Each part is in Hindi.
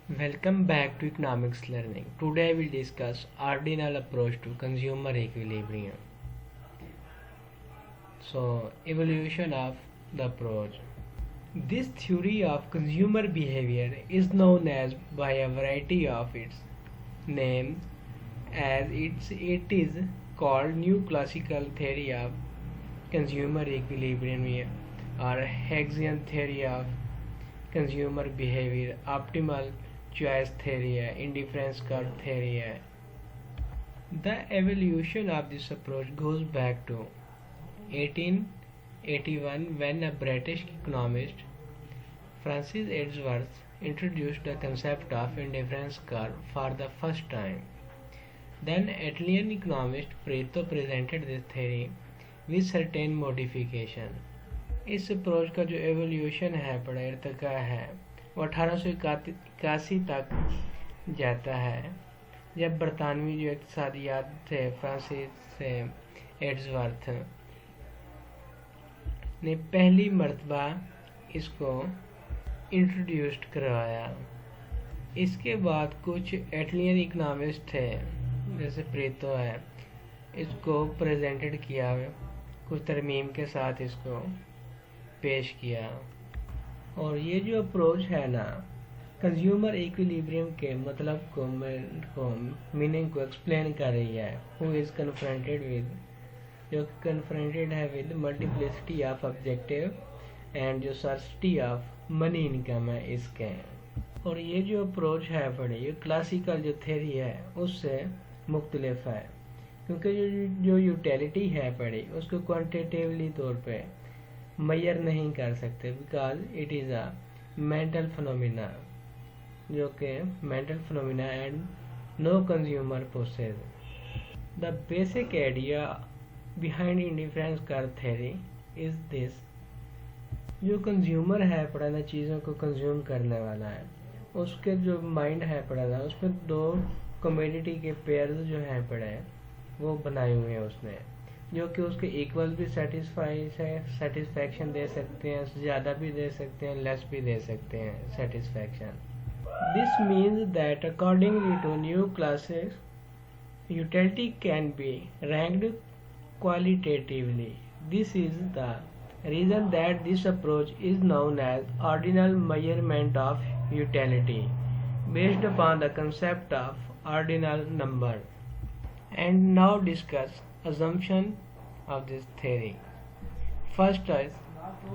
Welcome back to economics learning. Today we will discuss ordinal approach to consumer equilibrium. So, evolution of the approach. This theory of consumer behavior is known as by a variety of its names as it is called new classical theory of consumer equilibrium or Hegesian theory of consumer behavior, optimal choice theory, indifference curve theory. The evolution of this approach goes back to 1881 when a British economist, Francis Edgeworth, introduced the concept of indifference curve for the first time. Then Italian economist Pareto presented this theory with certain modification. इस अप्रोच का जो एवोल्यूशन है, बड़ा इर्तका है, वो 1881 तक जाता है जब बरतानवी जो इक़्तिसादियात थे फ्रांसिस एड्सवर्थ ने पहली मर्तबा इसको इंट्रोड्यूस्ड करवाया। इसके बाद कुछ इटालियन इकोनॉमिस्ट थे जैसे प्रेतो है, इसको प्रेजेंटेड किया, कुछ तरमीम के साथ इसको पेश किया। और ये जो अप्रोच है ना, कंज्यूमर इक्विलिब्रियम के मतलब को मीनिंग को एक्सप्लेन कर रही है। हु इज़ कन्फ्रंटेड विद, जो कन्फ्रंटेड है with multiplicity of objective and जो सर्सिटी ऑफ मनी इनकम है इसके। और ये जो अप्रोच है बड़ी, ये क्लासिकल जो थ्योरी है उससे मुख्तलिफ है, क्योंकि जो यूटिलिटी है बड़ी उसको क्वांटिटेटिवली तौर पे मेजर नहीं कर सकते, because it is a mental phenomena, जो कि mental phenomena and no consumer possess. The basic idea behind indifference curve theory is this, जो कंज्यूमर है पढ़ाना चीज़ों को कंज्यूम करने वाला है, उसके जो माइंड है पढ़ाना, उसमें दो कमोडिटी के पेयर्स जो हैं पढ़े वो बनाए हुए हैं उसने, जो कि उसके इक्वल भी सेटिस्फैक्शन दे सकते हैं, ज़्यादा भी दे सकते हैं, लेस भी दे सकते हैं satisfaction. This means that accordingly to new classes utility can be ranked qualitatively. This is the reason that this approach is known as ordinal measurement of utility based upon the concept of ordinal number. And now discuss assumption of this theory. First is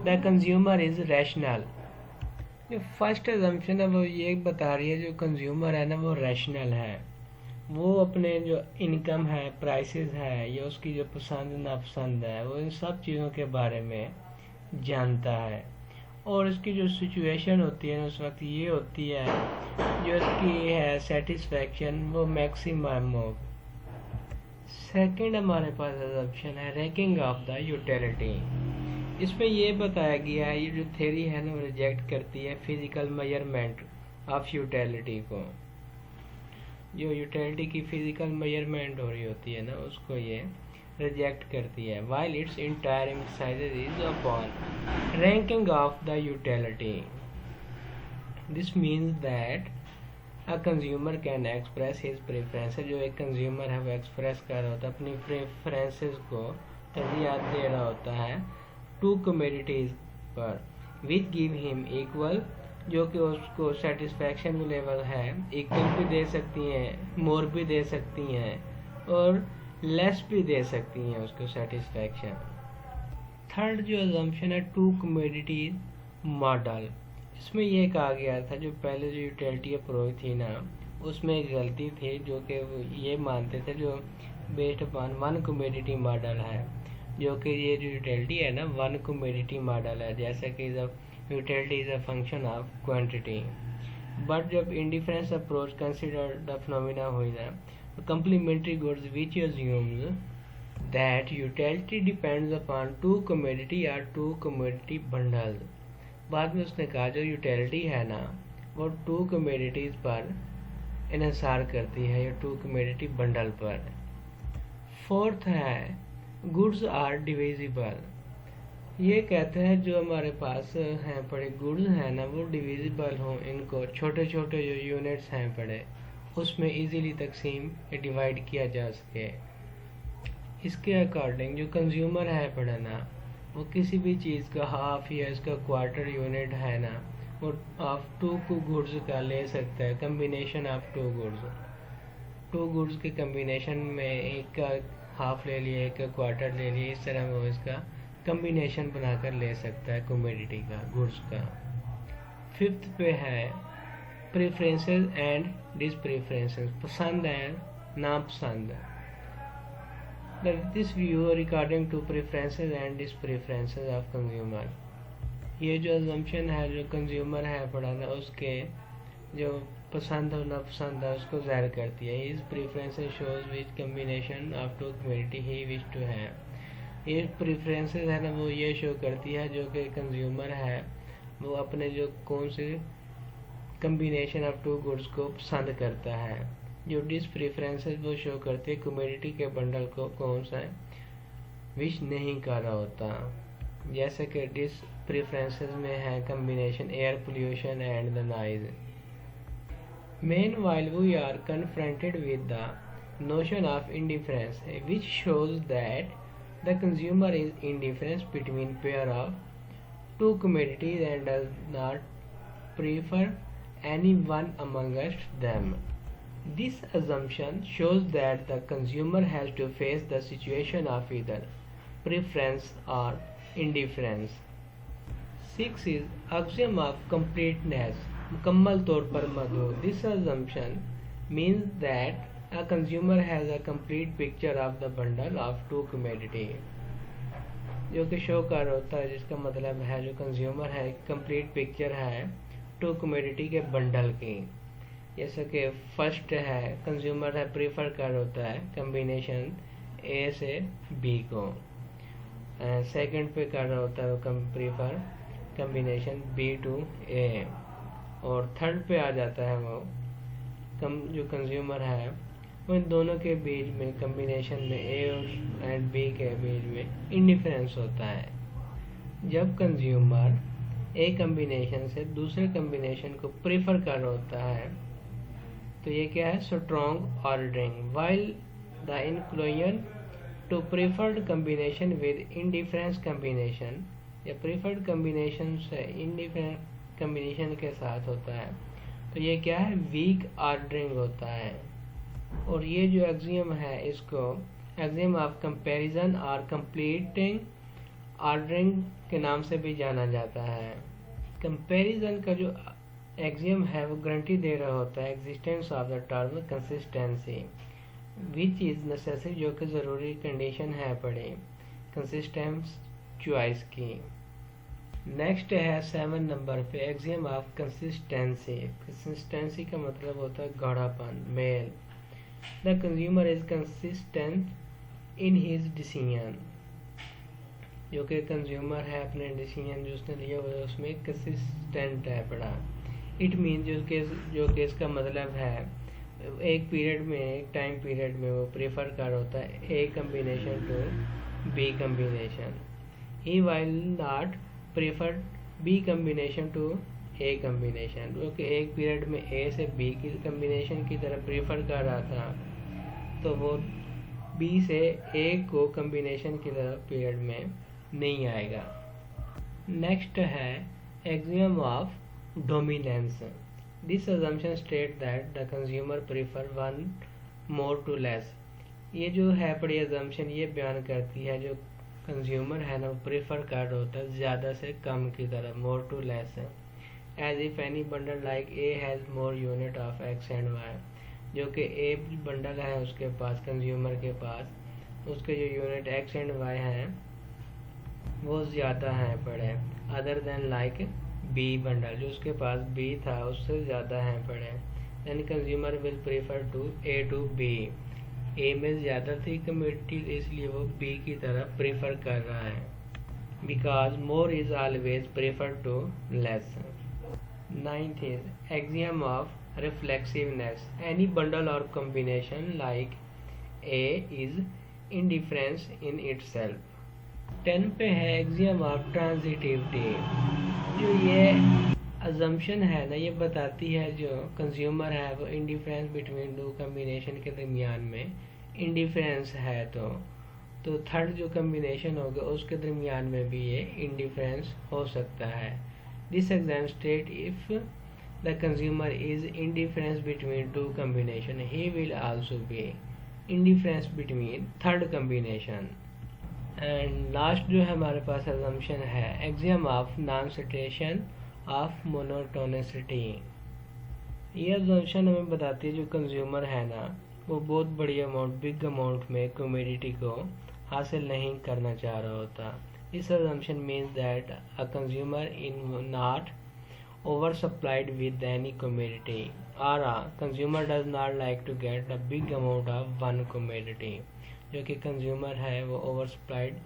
the consumer is rational. जो फर्स्ट assumption है वो ये बता रही है जो कंज्यूमर है ना वो रैशनल है, वो अपने जो इनकम है, प्राइसेस है या उसकी जो पसंद नापसंद है, वो इन सब चीज़ों के बारे में जानता है। और इसकी जो सिचुएशन होती है उस वक्त ये होती है जो इसकी है सेटिस्फैक्शन वो मैक्सिमम हो। सेकंड हमारे पास असम्पशन है रैंकिंग ऑफ द यूटिलिटी। इसमें ये बताया गया है, ये जो थ्योरी है ना वो रिजेक्ट करती है फिजिकल मेजरमेंट ऑफ यूटिलिटी को, जो यूटिलिटी की फिजिकल मेजरमेंट हो रही होती है ना उसको ये रिजेक्ट करती है। While it's entire emphasises is upon ranking of the utility. This means that a consumer can express his preferences, जो एक कंज्यूमर है वो एक्सप्रेस कर रहा होता है अपनी प्रेफरेंसेस को, तरजीहत दे रहा होता है टू कमोडिटीज पर विच गिव हिम इक्वल, जो कि उसको सेटिस्फैक्शन लेवल है, इक्वल भी दे सकती हैं, मोर भी दे सकती हैं और लेस भी दे सकती हैं उसको सेटिस्फैक्शन। थर्ड जो अजम्पशन है टू कमोडिटी मॉडल, इसमें ये कहा गया था जो पहले जो यूटिलिटी अप्रोच थी ना उसमें एक गलती थी, जो कि ये मानते थे जो based upon one commodity model है, जो कि ये जो यूटिलिटी है ना वन कमोडिटी मॉडल है, जैसा कि utility is a function of quantity. But जब indifference approach consider the phenomena हुई ना, complementary goods which assumes that utility depends upon two commodity or two commodity bundles. बाद में उसने कहा जो utility है ना वो two commodities पर इन्हिसार करती है या two commodity bundle पर। फोर्थ है goods are divisible. ये कहते हैं जो हमारे पास हैं पड़े गुड्स हैं ना, वो डिविजिबल हों, इनको छोटे छोटे जो यूनिट्स हैं पड़े उसमें इजीली तकसीम या डिवाइड किया जा सके। इसके अकॉर्डिंग जो कंज्यूमर है पड़े ना, वो किसी भी चीज़ का हाफ या इसका क्वार्टर यूनिट है ना, वो ऑफ टू गुड्स का ले सकता है, कम्बिनेशन ऑफ टू गुड्स के कम्बिनेशन में एक का हाफ ले लिया, एक का क्वार्टर ले लिया, इस तरह वो इसका कम्बिनेशन बनाकर ले सकता है कमोडिटी का, गुड्स का। फिफ्थ पे है प्रेफरेंसेस एंड डिसप्रेफरेंसेस, पसंद है नापसंद। This view regarding to preferences and dispreferences of consumer, ये जो अजम्पशन है जो कंज्यूमर है पड़ा ना, उसके जो पसंद और नापसंद है उसको ज़ाहिर करती है। His preferences shows which combination of two community he wish to have. ये प्रेफरेंसेस है ना, वो ये शो करती है जो कि कंज्यूमर है वो अपने जो कौन से कम्बिनेशन ऑफ टू गुड्स को पसंद करता है। जो डिस प्रेफरेंसेस वो शो करती है कम्युनिटी के बंडल को कौन सा विश नहीं कर रहा होता। जैसे कि डिस प्रेफरेंसेस में है combination air pollution and the noise. Meanwhile, we are confronted with the notion of indifference, which shows that the consumer is indifferent between pair of two commodities and does not prefer any one amongst them. This assumption shows that the consumer has to face the situation of either preference or indifference. 6 is axiom of completeness, मुकम्मल तौर पर मदद। This assumption means that a consumer has a complete picture of the bundle of two commodity, जो कि शो कर होता है, जिसका मतलब है जो कंज्यूमर है कंप्लीट पिक्चर है टू कमोडिटी के बंडल की। जैसे कि फर्स्ट है कंज्यूमर है प्रीफर कर होता है कम्बिनेशन ए से बी को, सेकंड पे कर रहा होता है वो प्रीफर कम्बिनेशन बी टू ए, और थर्ड पे आ जाता है वो जो कंज्यूमर है वो इन दोनों के बीच में कम्बिनेशन में ए एंड बी के बीच में इंडिफरेंस होता है। जब कंज्यूमर ए कम्बिनेशन से दूसरे कम्बिनेशन को प्रेफर कर रहा होता है तो ये क्या है, strong ordering, while the inclusion to preferred combination with indifference combination, या प्रेफर्ड कम्बिनेशन से इंडिफरेंस कम्बिनेशन के साथ होता है तो ये क्या है, वीक ऑर्डरिंग होता है। और ये जो एक्सियम है इसको एक्सियम ऑफ कंपैरिजन और कंप्लीटिंग ऑर्डरिंग के नाम से भी जाना जाता है। कंपैरिजन का जो एक्सियम है वो गारंटी दे रहा होता है existence of the term consistency which is necessary, जो कि ज़रूरी कंडीशन है पड़े कंसिस्टेंस चॉइस की। नेक्स्ट है 7 नंबर पे एक्सियम ऑफ कंसिस्टेंसी। कंसिस्टेंसी का मतलब होता है गाढ़ापन, मेल। The consumer is consistent in his decision, जो कि कंज्यूमर है अपने डिसीजन जो उसने लिया हुआ है उसमें कंसिस्टेंट है बड़ा। इट मीन जो कि इसका मतलब है एक पीरियड में, एक टाइम पीरियड में वो प्रेफर कर होता है A combination to B combination, he while not preferred B combination to A combination, जो कि एक पीरियड में ए से बी की कम्बिनेशन की तरफ प्रेफर कर रहा था तो वो बी से ए को कम्बिनेशन की तरफ पीरियड में नहीं आएगा। नेक्स्ट है axiom of dominance. This assumption state that the consumer prefer one more to less. ये जो है बड़ी assumption ये बयान करती है जो कंज्यूमर है ना वो प्रेफर कर रहा होता है ज़्यादा से कम की तरफ, मोर टू लेस है। As if any bundle like A has more unit of X and Y, जो कि ए बंडल है उसके पास, कंज्यूमर के पास, उसके जो यूनिट एक्स एंड वाई हैं वो ज़्यादा हैं पड़े, other than like B bundle, जो उसके पास बी था उससे ज़्यादा हैं पड़े। Then consumer will prefer to A to B, A में ज़्यादा थी कम्युनिटी इसलिए वो बी की तरफ प्रेफर कर रहा है, because more is always prefer to less. 9th इज axiom of reflexiveness. Any bundle और combination like A is indifference in itself. 10 पे है एक्सियम ऑफ ट्रांजिटिविटी। जो ये अजम्पशन है ना, ये बताती है जो कंज्यूमर है वो इंडिफरेंस बिटवीन दो कम्बिनेशन के दरमियान में इंडिफरेंस है, तो थर्ड जो कम्बिनेशन होगा उसके दरमियान में भी ये इंडिफरेंस हो सकता है। This axiom state if the consumer is indifference between two combination he will also be indifference between third combination. And last जो है हमारे पास अजम्पशन है axiom of non satiation of monotonicity. ये अजम्पशन हमें बताती है जो कंज्यूमर है ना वो बहुत बड़ी अमाउंट, बिग अमाउंट में कमोडिटी को हासिल नहीं करना चाह रहा होता। This assumption means that a consumer in not over supplied with any commodity और consumer does not like to get a big amount of one commodity. जो कि कंज्यूमर है वो ओवर सप्लाइड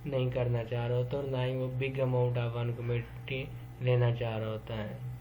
नहीं करना चाह रहा होता और ना ही वो big amount of one commodity लेना चाह रहा होता है।